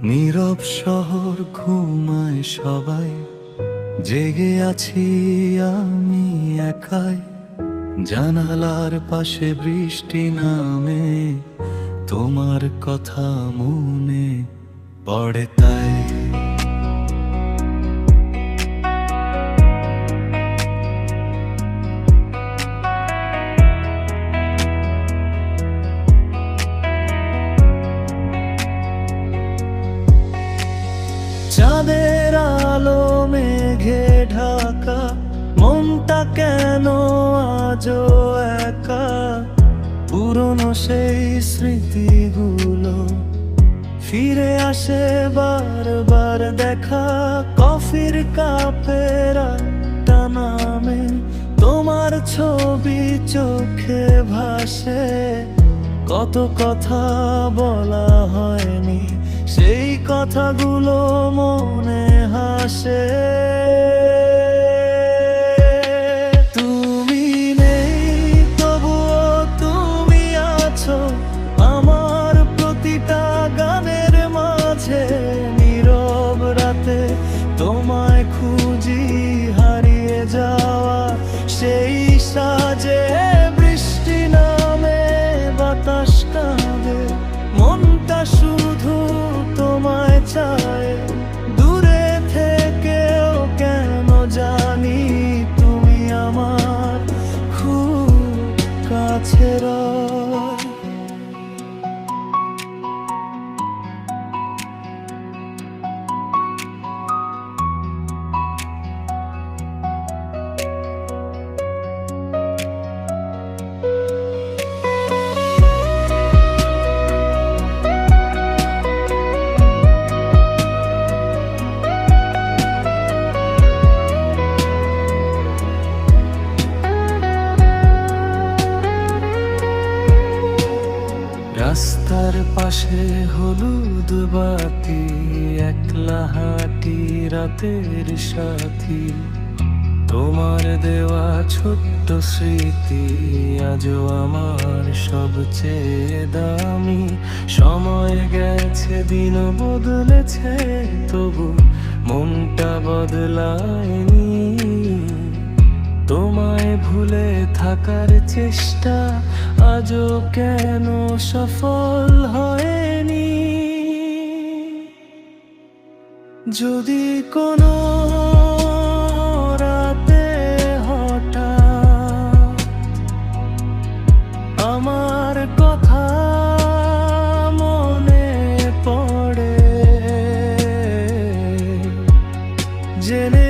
নীরব শহর ঘুমায় সবাই, জেগে আছি আমি একাই। জানালার পাশে বৃষ্টি নামে, তোমার কথা মনে পড়ে তাই। চাঁদের আলো মেঘে ঢাকা, মনটা কেন আজও একা। পুরনো সেই স্মৃতিগুলো ফিরে আসে বারবার, দেখা কফির কাপের আড্ডা নামে, তোমার ছবি চোখে ভাসে। কত কথা বলা হয়নি, সেই কথাগুলো মনে হাসে। তুমি নেই তবুও তুমি আছো আমার প্রতিটা গানের মাঝে। নীরব রাতে তোমায় খুঁজি, হারিয়ে যাওয়া সেই সাজে। বৃষ্টি নামে বাতাস কাঁদে, মনটা শুধু তোমায় চায়। দূরে থেকেও কেন জানি তুমি আমার খুব কাছের। রাস্তার পাশে হলুদ বাতি, একলা হাঁটি রাতের সাথী। তোমার দেওয়া ছোট্ট স্মৃতি আজও আমার সবচেয়ে দামি। সময় গেছে, দিন বদলেছে, তবু মনটা বদলায়নি। তোমায় ভুলে থাকার চেষ্টা আজও কেন সফল হয়নি। যদি কোনো রাতে হঠাৎ আমার কথা মনে পড়ে, জেনে